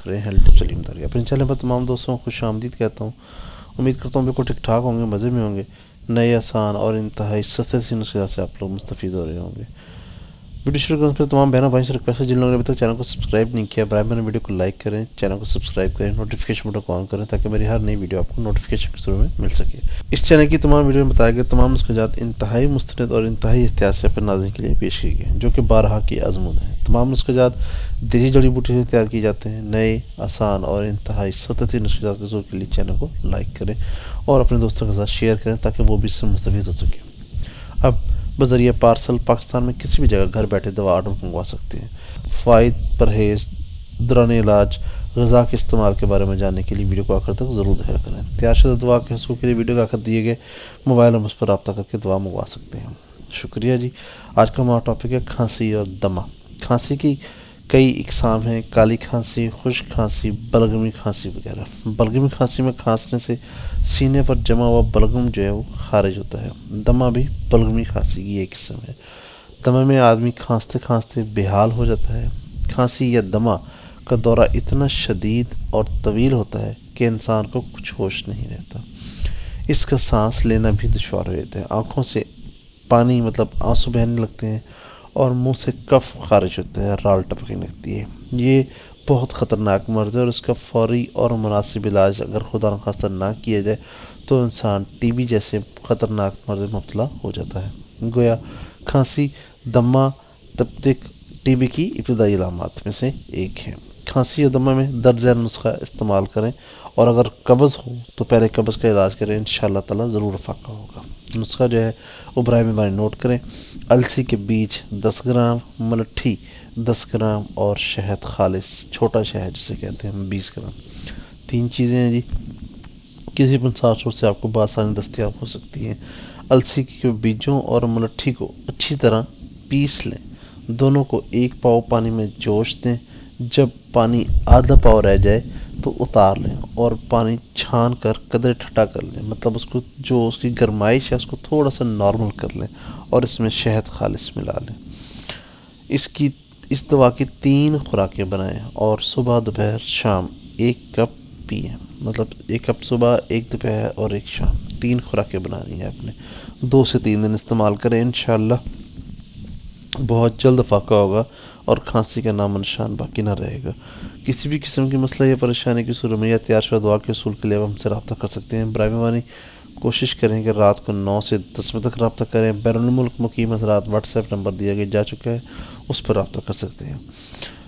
دیکھ رہے ہیں ہیلتھ ٹپ سلیم داری۔ اپنے چینل پر تمام دوستوں کو خوش آمدید کہتا ہوں۔ امید کرتا ہوں بالکل ٹھیک ٹھاک ہوں گے، مزے میں ہوں گے۔ نئے آسان اور انتہائی سستے سی نسخے سے آپ لوگ مستفید ہو رہے ہوں گے۔ ویڈیو شروع کرنے سے تمام بہنوں بھائی سے ریکویسٹ ہے، جن لوگوں نے ابھی تک چینل کو سبسکرائب نہیں کیا، برائے مہربانی ویڈیو کو لائک کریں، چینل کو سبسکرائب کریں، نوٹیفیکیشن بٹن کو آن کریں تاکہ میری ہر نئی ویڈیو آپ کو نوٹیفیکیشن کے شروع میں مل سکے۔ اس چینل کی تمام ویڈیو میں بتائے گئے تمام نسخے جات انتہائی مستند اور انتہائی احتیاط سے اپنے ناظرین کے لیے پیش کی گئے ہیں، جو کہ بارہا کی آزمون ہے۔ تمام نسخے جات دیسی جڑی بوٹی سے تیار کیے جاتے ہیں۔ نئے آسان اور انتہائی سستے نسخے جات کے ظہور کے لیے چینل کو لائک کریں اور اپنے دوستوں کے ساتھ شیئر کریں تاکہ وہ بھی اس سے مستفید ہو سکیں۔ اب بذریعہ پارسل پاکستان میں کسی بھی جگہ گھر بیٹھے دوا آرڈر منگوا سکتے ہیں۔ فوائد، پرہیز، دوران علاج، غذا کے استعمال کے بارے میں جاننے کے لیے ویڈیو کو آخر تک ضرور دیکھا کریں۔ تیار شدہ دوا کے حصول کے لیے ویڈیو کے آخر دیے گئے موبائل نمبر پر رابطہ کر کے دوا منگوا سکتے ہیں۔ شکریہ جی۔ آج کا ہمارا ٹاپک ہے کھانسی اور دمہ۔ کھانسی کی کئی اقسام ہیں: کالی کھانسی، خشک کھانسی، بلغمی کھانسی وغیرہ۔ بلغمی کھانسی میں کھانسنے سے سینے پر جمع ہوا بلغم جو ہے وہ خارج ہوتا ہے۔ دمہ بھی بلغمی کھانسی کی ایک قسم ہے۔ دمہ میں آدمی کھانستے کھانستے بے حال ہو جاتا ہے۔ کھانسی یا دمہ کا دورہ اتنا شدید اور طویل ہوتا ہے کہ انسان کو کچھ ہوش نہیں رہتا۔ اس کا سانس لینا بھی دشوار ہو جاتا ہے۔ آنکھوں سے پانی آنسو بہنے لگتے ہیں اور منہ سے کف خارج ہوتا ہے، رال ٹپکنے لگتی ہے۔ یہ بہت خطرناک مرض ہے اور اس کا فوری اور مناسب علاج اگر خدا نخواستہ نہ کیا جائے تو انسان ٹی بی جیسے خطرناک مرض میں مبتلا ہو جاتا ہے۔ گویا کھانسی، دمہ تب ٹی بی کی ابتدائی علامات میں سے ایک ہے۔ کھانسی اور دمہ میں درج ذیل نسخہ استعمال کریں اور اگر قبض ہو تو پہلے قبض کا علاج کریں، انشاءاللہ تعالی ضرور افاقہ ہوگا۔ نسخہ جو ہے وہ برائے مہربانی نوٹ کریں: السی کے بیج 10 گرام، ملٹھی 10 گرام اور شہد خالص، چھوٹا شہد جسے کہتے ہیں 20 گرام۔ 3 چیزیں ہیں جی، کسی بھی صاف سوچ سے آپ کو بآسانی دستیاب ہو سکتی ہیں۔ السی کے بیجوں اور ملٹھی کو اچھی طرح پیس لیں، دونوں کو 1 پاؤ پانی میں جوش دیں۔ جب پانی آدھا پاؤ رہ جائے تو اتار لیں اور پانی چھان کر قدرے ٹھنڈا کر لیں، اس کو جو اس کی گرمائش ہے اس کو تھوڑا سا نارمل کر لیں اور اس میں شہد خالص ملا لیں۔ اس دوا کی 3 خوراکیں بنائیں اور صبح، دوپہر، شام 1 کپ پئیں۔ 1 کپ صبح، 1 دوپہر اور 1 شام، 3 خوراکیں بنانی ہیں آپ نے۔ 2 سے 3 دن استعمال کریں، انشاءاللہ بہت جلد افاقہ ہوگا اور کھانسی کا نام و نشان باقی نہ رہے گا۔ کسی بھی قسم کی مسئلہ یا پریشانی کی صورت میں یا تیار شدہ دعا کے حصول کے لیے ہم سے رابطہ کر سکتے ہیں۔ برائے مہربانی کوشش کریں کہ رات کو 9 سے 10 بجے تک رابطہ کریں۔ بیرون ملک مقیم حضرات واٹس ایپ نمبر دیا جا چکا ہے، اس پر رابطہ کر سکتے ہیں۔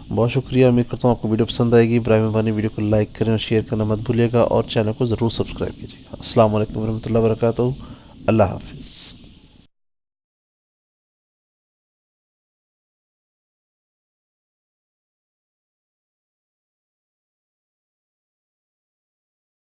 بہت شکریہ، امید کرتا ہوں آپ کو ویڈیو پسند آئے گی۔ برائے مہربانی ویڈیو کو لائک کریں اور شیئر کرنا مت بھولیے گا اور چینل کو ضرور سبسکرائب کیجیے گا۔ السلام علیکم ورحمۃ اللہ وبرکاتہ۔ اللہ حافظ۔